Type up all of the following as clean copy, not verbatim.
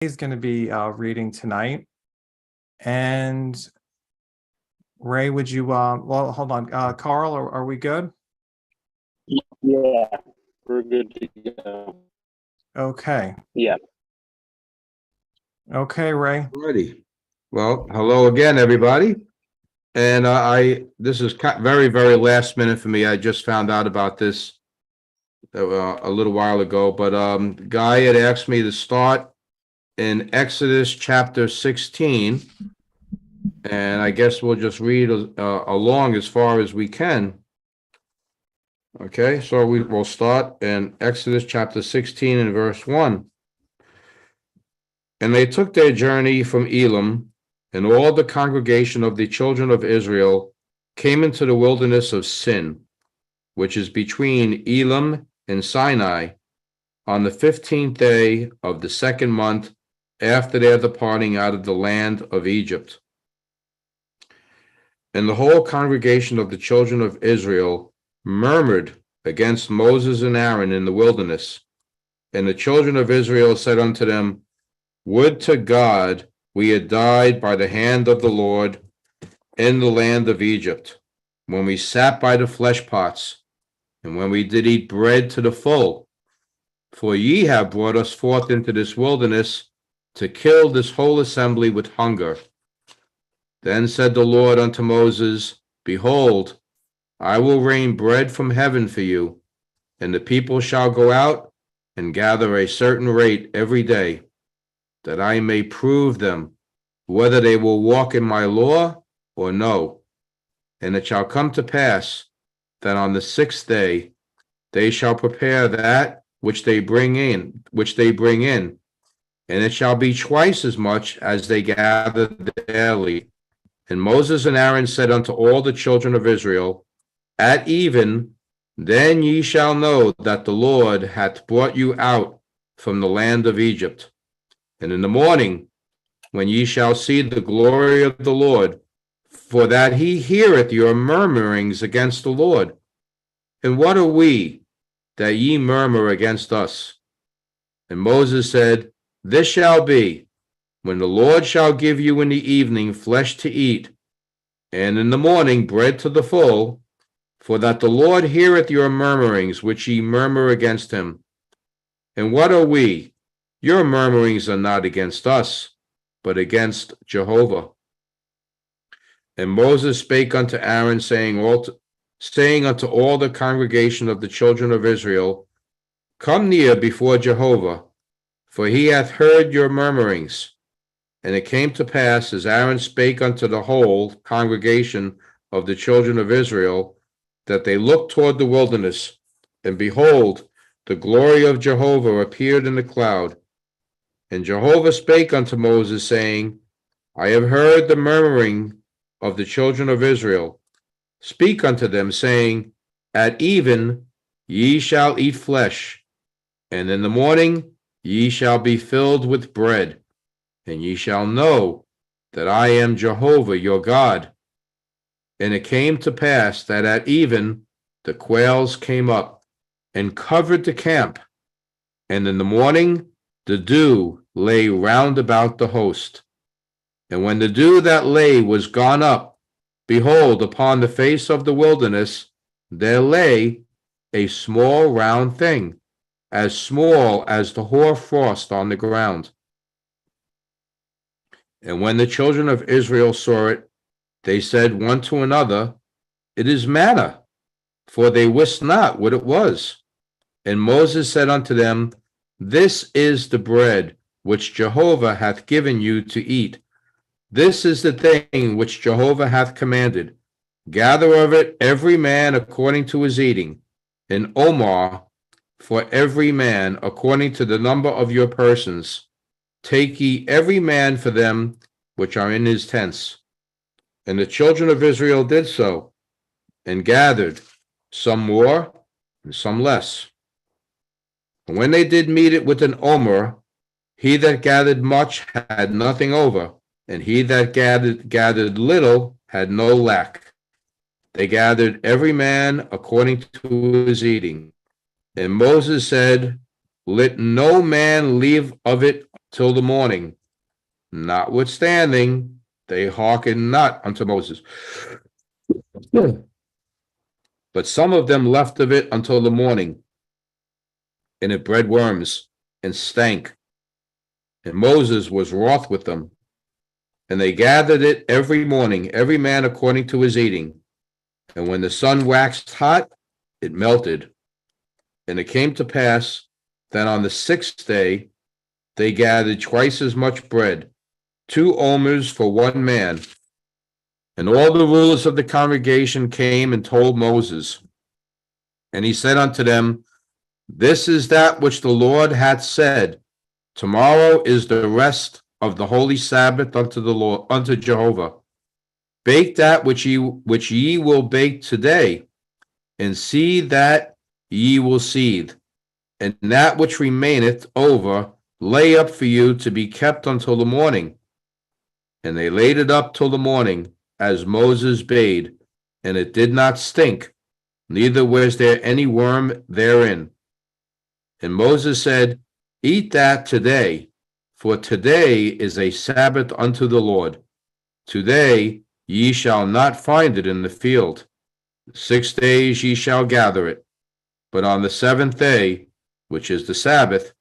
Is going to be reading tonight. And Ray, would you, well, hold on. Carl, are we good? Yeah, we're good to go. Okay. Yeah. Okay, Ray. Alrighty. Well, hello again, everybody. And this is very, very last minute for me. I just found out about this a little while ago, but Guy had asked me to start in Exodus chapter 16. And I guess we'll just read along as far as we can. Okay, so we'll start in Exodus chapter 16 and verse 1. And they took their journey from Elim, and all the congregation of the children of Israel came into the wilderness of Sin, which is between Elim and Sinai, on the 15th day of the second month after their departing out of the land of Egypt. And the whole congregation of the children of Israel murmured against Moses and Aaron in the wilderness. And the children of Israel said unto them, Would to God we had died by the hand of the Lord in the land of Egypt, when we sat by the flesh pots, and when we did eat bread to the full. For ye have brought us forth into this wilderness to kill this whole assembly with hunger. Then said the Lord unto Moses, Behold, I will rain bread from heaven for you, and the people shall go out and gather a certain rate every day, that I may prove them whether they will walk in my law or no. And it shall come to pass that on the 6th day they shall prepare that which they bring in, and it shall be twice as much as they gather daily. And Moses and Aaron said unto all the children of Israel, At even, then ye shall know that the Lord hath brought you out from the land of Egypt. And in the morning, when ye shall see the glory of the Lord, for that he heareth your murmurings against the Lord. And what are we, that ye murmur against us? And Moses said, This shall be, when the Lord shall give you in the evening flesh to eat, and in the morning bread to the full, for that the Lord heareth your murmurings which ye murmur against him. And what are we? Your murmurings are not against us, but against Jehovah. And Moses spake unto Aaron, saying unto all the congregation of the children of Israel, Come near before Jehovah, for he hath heard your murmurings. And it came to pass, as Aaron spake unto the whole congregation of the children of Israel, that they looked toward the wilderness, and behold, the glory of Jehovah appeared in the cloud. And Jehovah spake unto Moses, saying, I have heard the murmuring of the children of Israel. Speak unto them, saying, At even ye shall eat flesh, and in the morning ye shall be filled with bread. And ye shall know that I am Jehovah your God. And it came to pass that at even the quails came up and covered the camp, and in the morning the dew lay round about the host. And when the dew that lay was gone up, behold, upon the face of the wilderness there lay a small round thing, as small as the hoar frost on the ground. And when the children of Israel saw it, they said one to another, It is manna, for they wist not what it was. And Moses said unto them, This is the bread which Jehovah hath given you to eat. This is the thing which Jehovah hath commanded. Gather of it every man according to his eating, an omer for every man according to the number of your persons. Take ye every man for them which are in his tents. And the children of Israel did so, and gathered, some more and some less. And when they did meet it with an omer, he that gathered much had nothing over, and he that gathered little had no lack. They gathered every man according to his eating. And Moses said, Let no man leave of it till the morning. Notwithstanding, they hearkened not unto Moses. But some of them left of it until the morning, and it bred worms and stank. And Moses was wroth with them. And they gathered it every morning, every man according to his eating. And when the sun waxed hot, it melted. And it came to pass that on the 6th day they gathered twice as much bread, 2 omers for 1 man. And all the rulers of the congregation came and told Moses. And he said unto them, This is that which the Lord hath said. Tomorrow is the rest of the holy Sabbath unto the Lord, unto Jehovah. Bake that which ye will bake today, and see that ye will seethe, and that which remaineth over lay up for you to be kept until the morning. And they laid it up till the morning, as Moses bade, and it did not stink, neither was there any worm therein. And Moses said, Eat that today, for today is a Sabbath unto the Lord. Today ye shall not find it in the field. 6 days ye shall gather it, but on the 7th day, which is the Sabbath,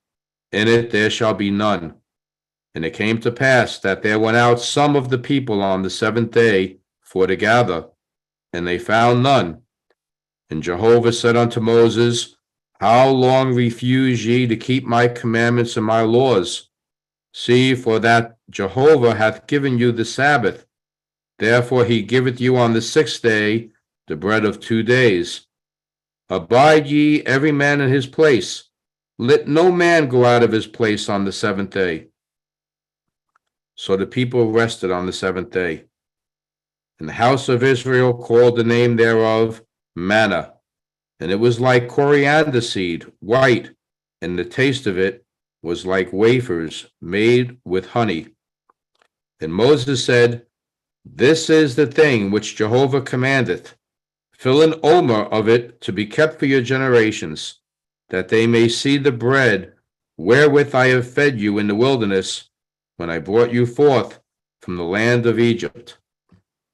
in it there shall be none. And it came to pass that there went out some of the people on the 7th day for to gather, and they found none. And Jehovah said unto Moses, How long refuse ye to keep my commandments and my laws? See, for that Jehovah hath given you the Sabbath. Therefore he giveth you on the 6th day the bread of 2 days. Abide ye every man in his place. Let no man go out of his place on the 7th day. So the people rested on the 7th day. And the house of Israel called the name thereof manna. And it was like coriander seed, white, and the taste of it was like wafers made with honey. And Moses said, This is the thing which Jehovah commandeth. Fill an omer of it to be kept for your generations, that they may see the bread wherewith I have fed you in the wilderness, when I brought you forth from the land of Egypt.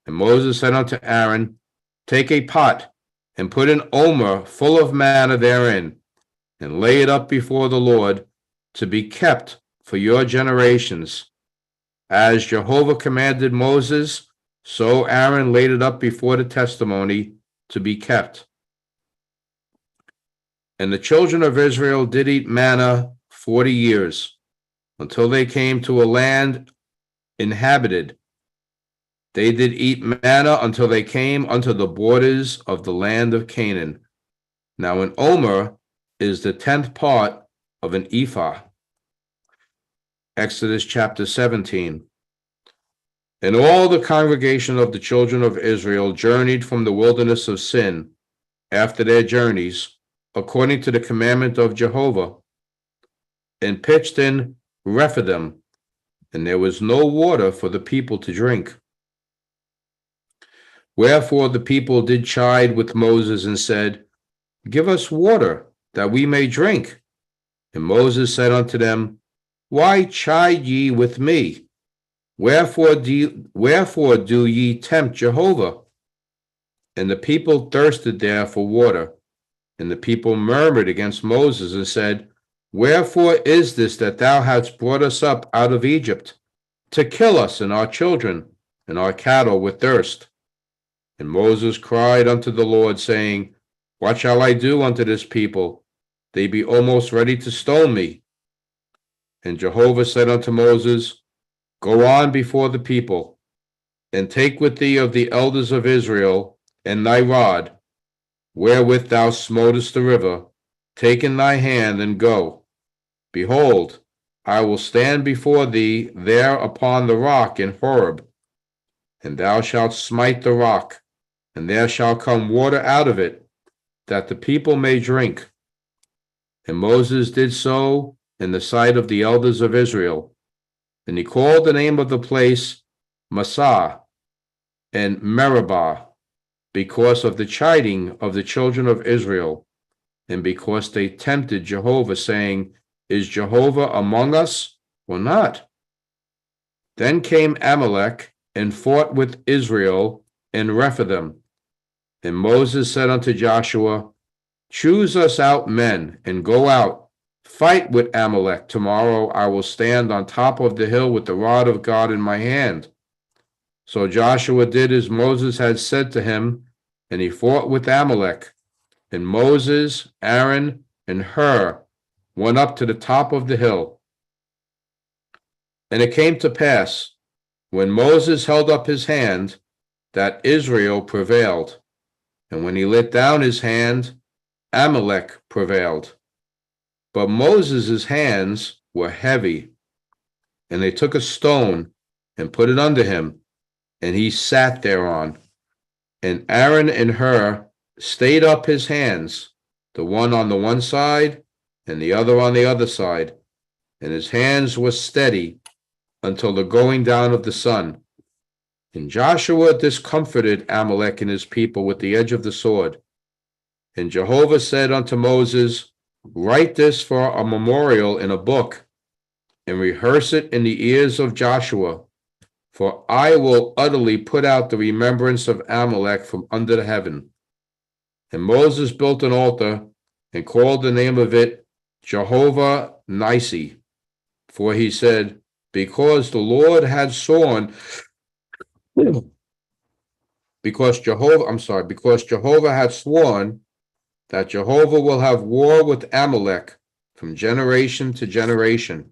And Moses said unto Aaron, Take a pot, and put an omer full of manna therein, and lay it up before the Lord, to be kept for your generations. As Jehovah commanded Moses, so Aaron laid it up before the testimony, to be kept. And the children of Israel did eat manna 40 years, until they came to a land inhabited. They did eat manna until they came unto the borders of the land of Canaan. Now an omer is the 10th part of an ephah. Exodus chapter 17. And all the congregation of the children of Israel journeyed from the wilderness of Sin after their journeys, according to the commandment of Jehovah, and pitched in Rephidim, and there was no water for the people to drink. Wherefore the people did chide with Moses and said, Give us water, that we may drink. And Moses said unto them, Why chide ye with me? Wherefore do ye tempt Jehovah? And the people thirsted there for water. And the people murmured against Moses and said, Wherefore is this that thou hast brought us up out of Egypt, to kill us and our children and our cattle with thirst? And Moses cried unto the Lord, saying, What shall I do unto this people? They be almost ready to stone me. And Jehovah said unto Moses, Go on before the people, and take with thee of the elders of Israel, and thy rod, wherewith thou smotest the river, take in thy hand, and go. Behold, I will stand before thee there upon the rock in Horeb, and thou shalt smite the rock, and there shall come water out of it, that the people may drink. And Moses did so in the sight of the elders of Israel. And he called the name of the place Massah and Meribah, because of the chiding of the children of Israel, and because they tempted Jehovah, saying, Is Jehovah among us, or not? Then came Amalek and fought with Israel in Rephidim. And Moses said unto Joshua, choose us out men, and go out, fight with Amalek. Tomorrow I will stand on top of the hill with the rod of God in my hand. So Joshua did as Moses had said to him, and he fought with Amalek. And Moses, Aaron, and Hur went up to the top of the hill. And it came to pass, when Moses held up his hand, that Israel prevailed. And when he let down his hand, Amalek prevailed. But Moses' hands were heavy. And they took a stone and put it under him, and he sat thereon. And Aaron and Hur stayed up his hands, the one on the one side and the other on the other side, and his hands were steady until the going down of the sun. And Joshua discomfited Amalek and his people with the edge of the sword. And Jehovah said unto Moses, write this for a memorial in a book, and rehearse it in the ears of Joshua, for I will utterly put out the remembrance of Amalek from under the heaven. And Moses built an altar and called the name of it Jehovah Nissi, for he said, because the Lord had sworn, because Jehovah had sworn that Jehovah will have war with Amalek from generation to generation.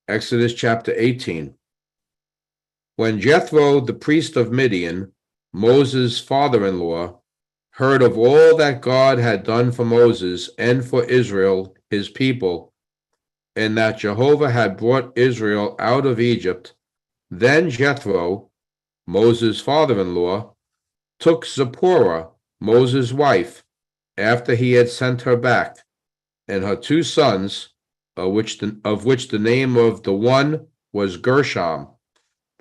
Exodus chapter 18. When Jethro, the priest of Midian, Moses' father-in-law, heard of all that God had done for Moses and for Israel, his people, and that Jehovah had brought Israel out of Egypt, then Jethro, Moses' father-in-law, took Zipporah, Moses' wife, after he had sent her back, and her 2 sons, of which the name of the one was Gershom,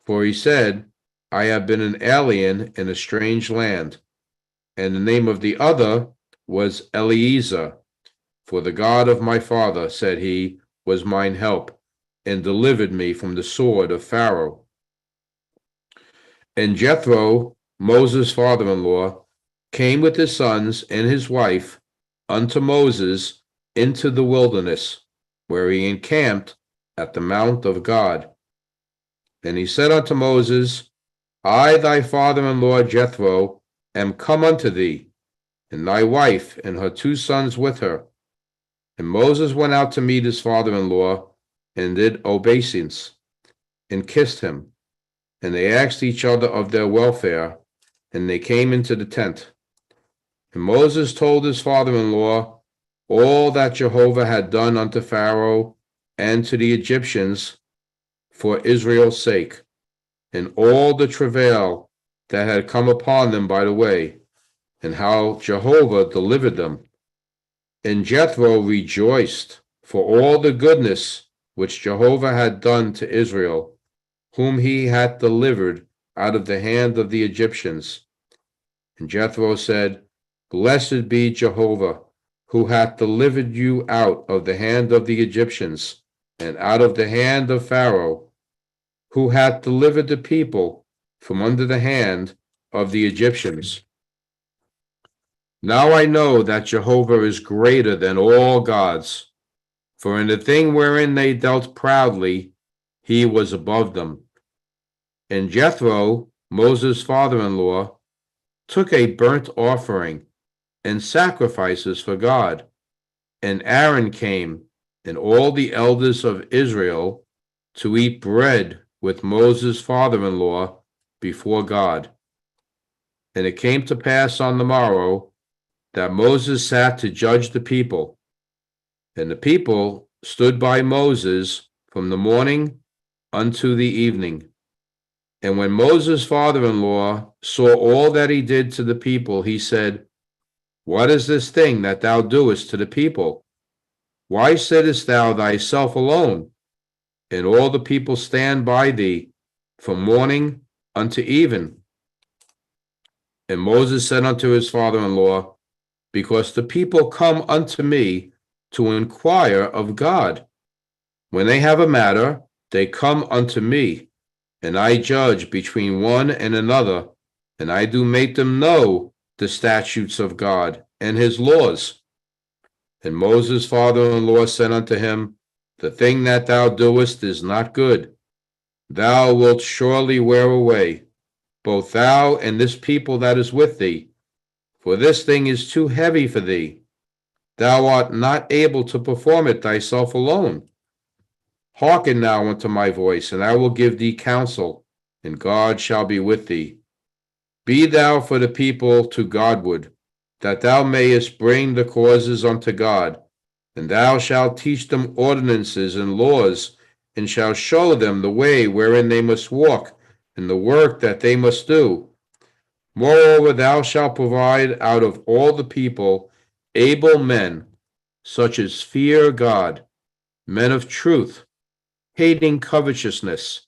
for he said, I have been an alien in a strange land. And the name of the other was Eliezer, for the God of my father, said he, was mine help, and delivered me from the sword of Pharaoh. And Jethro, Moses' father-in-law, came with his sons and his wife unto Moses into the wilderness, where he encamped at the mount of God. And he said unto Moses, I, thy father-in-law Jethro, am come unto thee, and thy wife and her 2 sons with her. And Moses went out to meet his father-in-law, and did obeisance, and kissed him. And they asked each other of their welfare, and they came into the tent. And Moses told his father-in-law all that Jehovah had done unto Pharaoh and to the Egyptians for Israel's sake, and all the travail that had come upon them by the way, and how Jehovah delivered them. And Jethro rejoiced for all the goodness which Jehovah had done to Israel, whom he had delivered out of the hand of the Egyptians. And Jethro said, Blessed be Jehovah, who hath delivered you out of the hand of the Egyptians, and out of the hand of Pharaoh, who hath delivered the people from under the hand of the Egyptians. Now I know that Jehovah is greater than all gods, for in the thing wherein they dealt proudly, he was above them. And Jethro, Moses' father-in-law, took a burnt offering and sacrifices for God. And Aaron came, and all the elders of Israel, to eat bread with Moses' father-in-law before God. And it came to pass on the morrow that Moses sat to judge the people. And the people stood by Moses from the morning unto the evening. And when Moses' father-in-law saw all that he did to the people, he said, What is this thing that thou doest to the people? Why sittest thou thyself alone? And all the people stand by thee from morning unto even. And Moses said unto his father-in-law, Because the people come unto me to inquire of God. When they have a matter, they come unto me, and I judge between one and another, and I do make them know the statutes of God and his laws. And Moses' father-in-law said unto him, The thing that thou doest is not good. Thou wilt surely wear away, both thou and this people that is with thee, for this thing is too heavy for thee. Thou art not able to perform it thyself alone. Hearken now unto my voice, and I will give thee counsel, and God shall be with thee. Be thou for the people to Godward, that thou mayest bring the causes unto God, and thou shalt teach them ordinances and laws, and shalt show them the way wherein they must walk, and the work that they must do. Moreover, thou shalt provide out of all the people able men, such as fear God, men of truth, hating covetousness,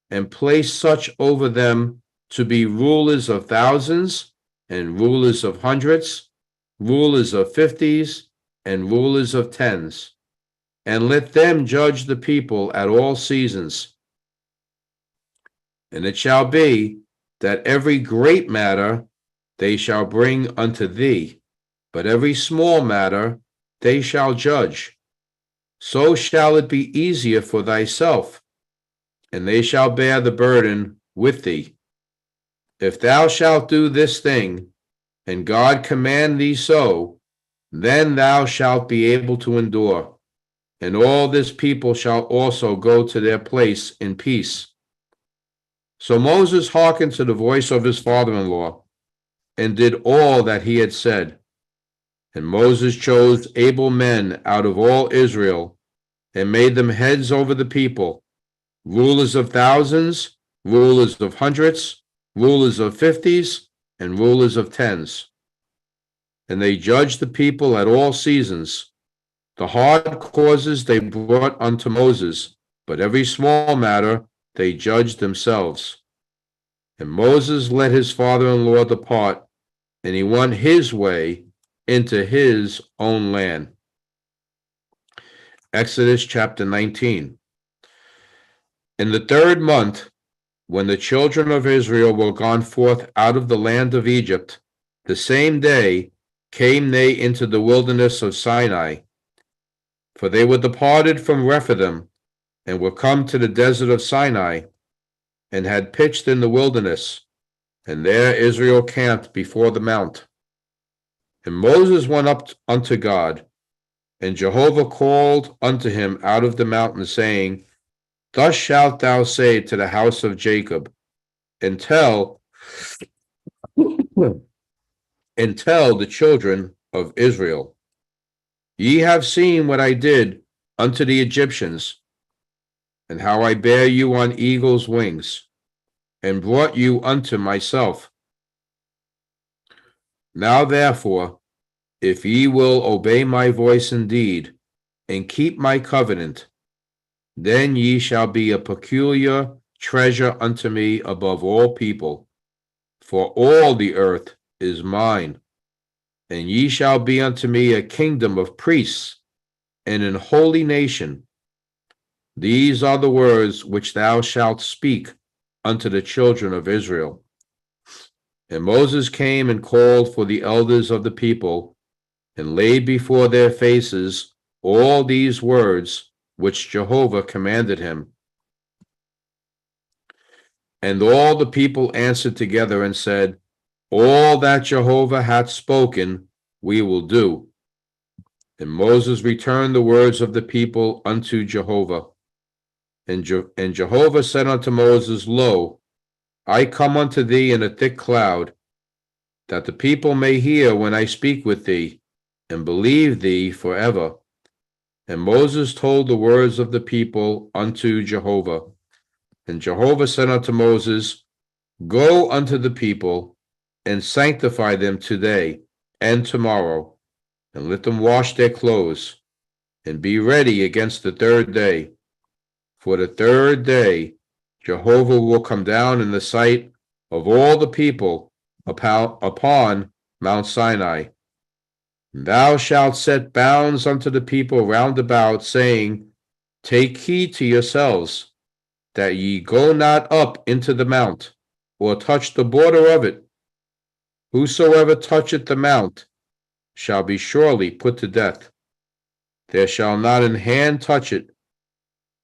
and place such over them to be rulers of thousands, and rulers of hundreds, rulers of fifties, and rulers of tens. And let them judge the people at all seasons. And it shall be that every great matter they shall bring unto thee, but every small matter they shall judge. So shall it be easier for thyself, and they shall bear the burden with thee. If thou shalt do this thing, and God command thee so, then thou shalt be able to endure, and all this people shall also go to their place in peace. So Moses hearkened to the voice of his father-in-law, and did all that he had said. And Moses chose able men out of all Israel, and made them heads over the people, rulers of thousands, rulers of hundreds, rulers of fifties, and rulers of tens. And they judged the people at all seasons. The hard causes they brought unto Moses, but every small matter they judged themselves. And Moses let his father-in-law depart, and he went his way into his own land. Exodus chapter 19. In the 3rd month, when the children of Israel were gone forth out of the land of Egypt, the same day came they into the wilderness of Sinai. For they were departed from Rephidim, and were come to the desert of Sinai, and had pitched in the wilderness, and there Israel camped before the mount. And Moses went up unto God, and Jehovah called unto him out of the mountain, saying, Thus shalt thou say to the house of Jacob, and tell the children of Israel, Ye have seen what I did unto the Egyptians, and how I bare you on eagle's wings, and brought you unto myself. Now therefore, if ye will obey my voice indeed, and keep my covenant, then ye shall be a peculiar treasure unto me above all people, for all the earth is mine. And ye shall be unto me a kingdom of priests, and an holy nation. These are the words which thou shalt speak unto the children of Israel. And Moses came and called for the elders of the people, and laid before their faces all these words which Jehovah commanded him. And all the people answered together and said, All that Jehovah hath spoken, we will do. And Moses returned the words of the people unto Jehovah. And Jehovah said unto Moses, Lo, I come unto thee in a thick cloud, that the people may hear when I speak with thee, and believe thee forever. And Moses told the words of the people unto Jehovah. And Jehovah said unto Moses, Go unto the people, and sanctify them today and tomorrow, and let them wash their clothes, and be ready against the 3rd day. For the 3rd day Jehovah will come down in the sight of all the people upon Mount Sinai. Thou shalt set bounds unto the people round about, saying, Take heed to yourselves, that ye go not up into the mount, or touch the border of it. Whosoever toucheth the mount shall be surely put to death. There shall not an hand touch it,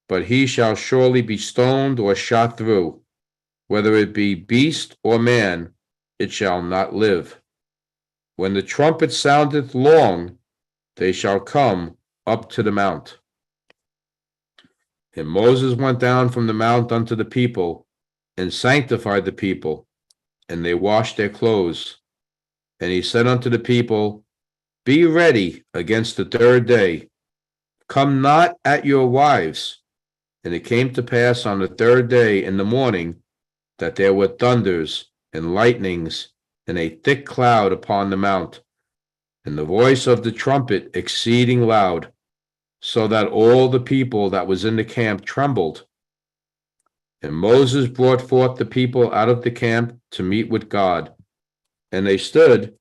but he shall surely be stoned or shot through. Whether it be beast or man, it shall not live. When the trumpet soundeth long, they shall come up to the mount. And Moses went down from the mount unto the people, and sanctified the people, and they washed their clothes. And he said unto the people, Be ready against the third day. Come not at your wives. And it came to pass on the third day in the morning, that there were thunders and lightnings, and a thick cloud upon the mount, and the voice of the trumpet exceeding loud, so that all the people that was in the camp trembled. And Moses brought forth the people out of the camp to meet with God, and they stood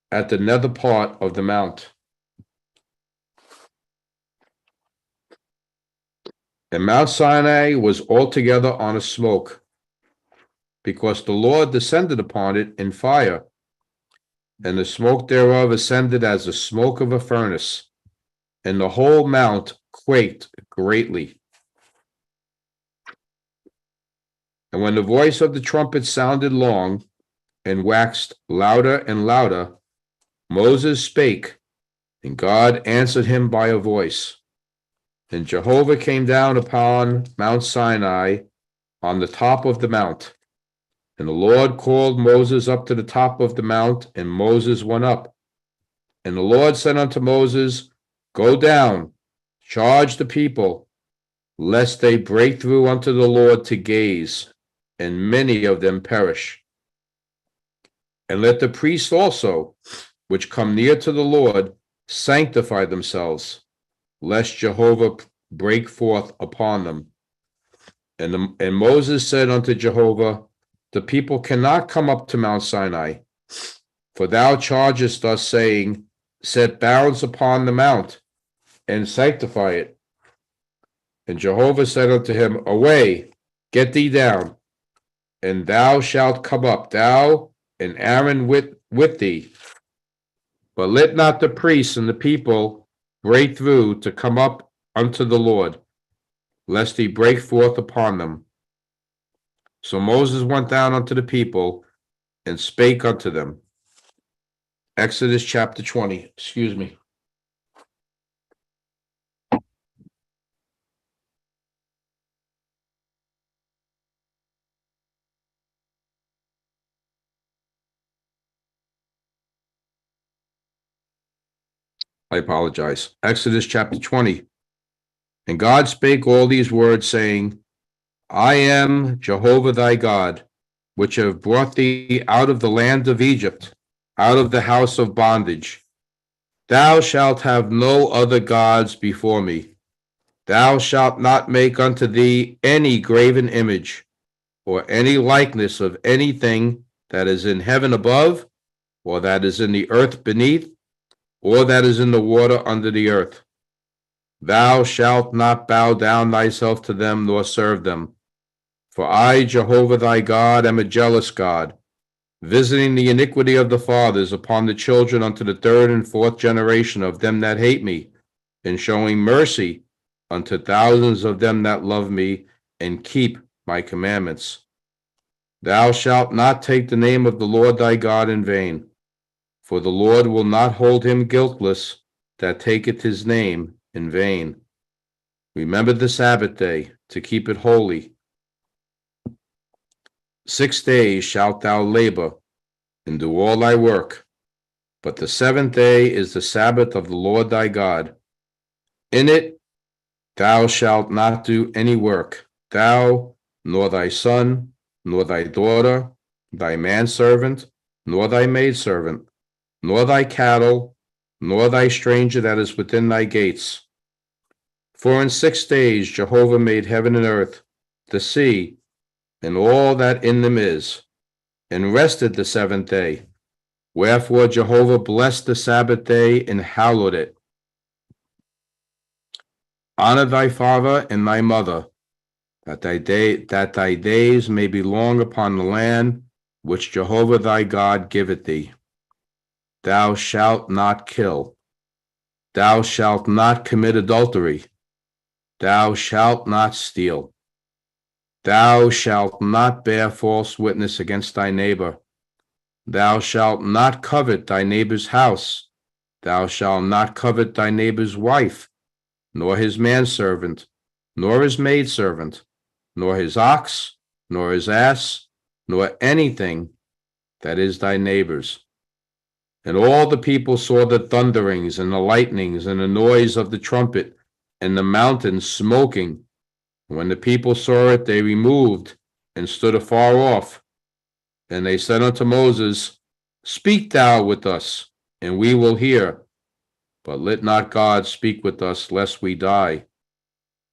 at the nether part of the mount. And Mount Sinai was altogether on a smoke, because the Lord descended upon it in fire, and the smoke thereof ascended as the smoke of a furnace, and the whole mount quaked greatly. And when the voice of the trumpet sounded long, and waxed louder and louder, Moses spake, and God answered him by a voice. And Jehovah came down upon Mount Sinai on the top of the mount. And the Lord called Moses up to the top of the mount, and Moses went up. And the Lord said unto Moses, Go down, charge the people, lest they break through unto the Lord to gaze, and many of them perish. And let the priests also, which come near to the Lord, sanctify themselves, lest Jehovah break forth upon them. And Moses said unto Jehovah, The people cannot come up to Mount Sinai, for thou chargest us, saying, Set bounds upon the mount, and sanctify it. And Jehovah said unto him, Away, get thee down, and thou shalt come up, thou and Aaron with thee. But let not the priests and the people break through to come up unto the Lord, lest he break forth upon them. So Moses went down unto the people and spake unto them. Exodus chapter 20. Excuse me. I apologize. Exodus chapter 20. And God spake all these words, saying, I am Jehovah thy God, which have brought thee out of the land of Egypt, out of the house of bondage. Thou shalt have no other gods before me. Thou shalt not make unto thee any graven image, or any likeness of anything that is in heaven above, or that is in the earth beneath, or that is in the water under the earth. Thou shalt not bow down thyself to them, nor serve them. For I, Jehovah thy God, am a jealous God, visiting the iniquity of the fathers upon the children unto the third and fourth generation of them that hate me, and showing mercy unto thousands of them that love me and keep my commandments. Thou shalt not take the name of the Lord thy God in vain, for the Lord will not hold him guiltless that taketh his name in vain. Remember the Sabbath day to keep it holy. 6 days shalt thou labor and do all thy work, but the seventh day is the Sabbath of the Lord thy God. In it thou shalt not do any work, thou, nor thy son, nor thy daughter, thy manservant, nor thy maidservant, nor thy cattle, nor thy stranger that is within thy gates. For in 6 days Jehovah made heaven and earth, the sea, and all that in them is, and rested the seventh day. Wherefore Jehovah blessed the Sabbath day and hallowed it. Honor thy father and thy mother, that thy days may be long upon the land which Jehovah thy God giveth thee. Thou shalt not kill. Thou shalt not commit adultery. Thou shalt not steal. Thou shalt not bear false witness against thy neighbor. Thou shalt not covet thy neighbor's house. Thou shalt not covet thy neighbor's wife, nor his manservant, nor his maidservant, nor his ox, nor his ass, nor anything that is thy neighbor's. And all the people saw the thunderings and the lightnings and the noise of the trumpet and the mountains smoking. When the people saw it, they removed and stood afar off. And they said unto Moses, Speak thou with us, and we will hear. But let not God speak with us, lest we die.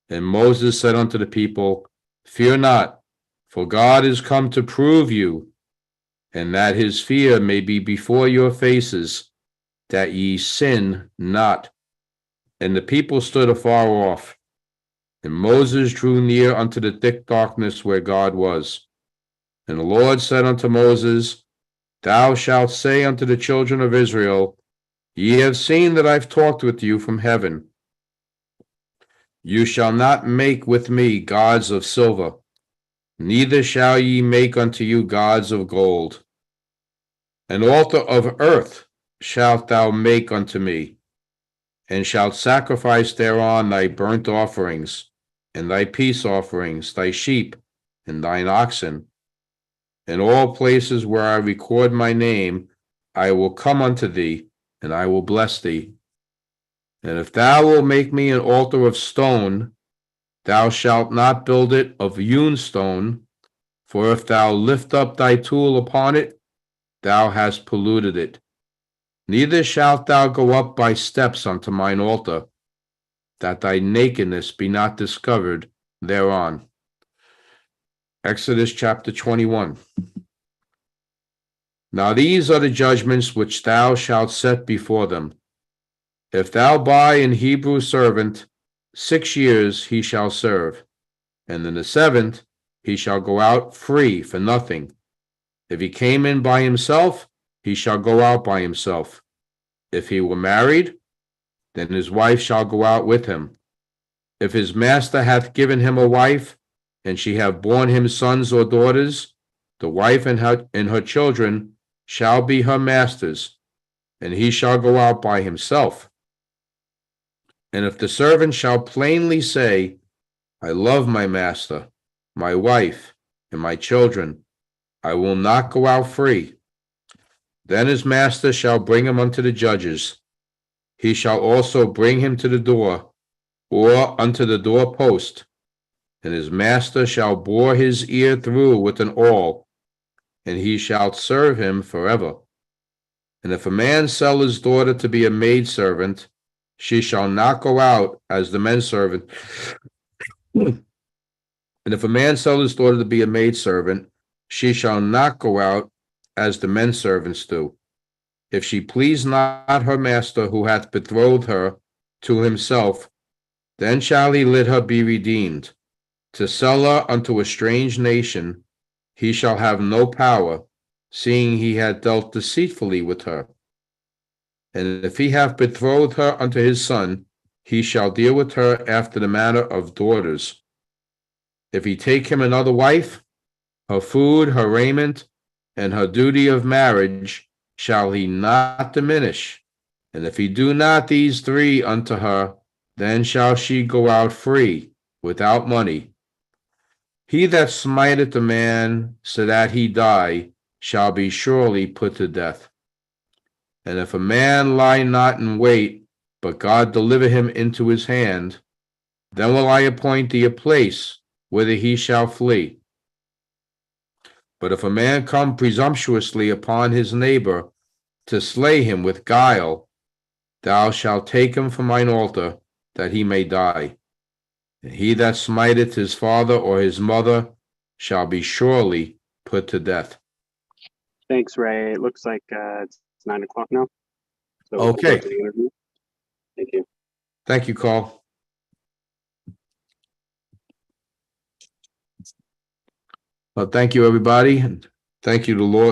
And Moses said unto the people, Fear not, for God is come to prove you, and that his fear may be before your faces, that ye sin not. And the people stood afar off. And Moses drew near unto the thick darkness where God was. And the Lord said unto Moses, Thou shalt say unto the children of Israel, Ye have seen that I've talked with you from heaven. You shall not make with me gods of silver, neither shall ye make unto you gods of gold. An altar of earth shalt thou make unto me, and shalt sacrifice thereon thy burnt offerings, and thy peace offerings, thy sheep, and thine oxen. In all places where I record my name, I will come unto thee, and I will bless thee. And if thou wilt make me an altar of stone, thou shalt not build it of hewn stone, for if thou lift up thy tool upon it, thou hast polluted it. Neither shalt thou go up by steps unto mine altar, that thy nakedness be not discovered thereon. Exodus chapter 21. Now these are the judgments which thou shalt set before them. If thou buy an Hebrew servant, 6 years he shall serve, and in the 7th he shall go out free for nothing. If he came in by himself, he shall go out by himself. If he were married, then his wife shall go out with him. If his master hath given him a wife, and she have borne him sons or daughters, the wife and her children shall be her master's, and he shall go out by himself. And if the servant shall plainly say, I love my master, my wife, and my children, I will not go out free, then his master shall bring him unto the judges. He shall also bring him to the door, or unto the doorpost, and his master shall bore his ear through with an awl, and he shall serve him forever. And if a man sell his daughter to be a maidservant, she shall not go out as the menservant. And if a man sell his daughter to be a maidservant, she shall not go out as the menservants do. If she please not her master who hath betrothed her to himself, then shall he let her be redeemed. To sell her unto a strange nation, he shall have no power, seeing he had dealt deceitfully with her. And if he have betrothed her unto his son, he shall deal with her after the manner of daughters. If he take him another wife, her food, her raiment, and her duty of marriage shall he not diminish. And if he do not these 3 unto her, then shall she go out free, without money. He that smiteth a man so that he die shall be surely put to death. And if a man lie not in wait, but God deliver him into his hand, then will I appoint thee a place whither he shall flee. But if a man come presumptuously upon his neighbor to slay him with guile, thou shalt take him from mine altar, that he may die. And he that smiteth his father or his mother shall be surely put to death. Thanks, Ray. It looks like it's It's 9 o'clock now. So we'll Okay. go to the interview. Thank you. Thank you, Carl. Well, thank you, everybody, and thank you to Lord.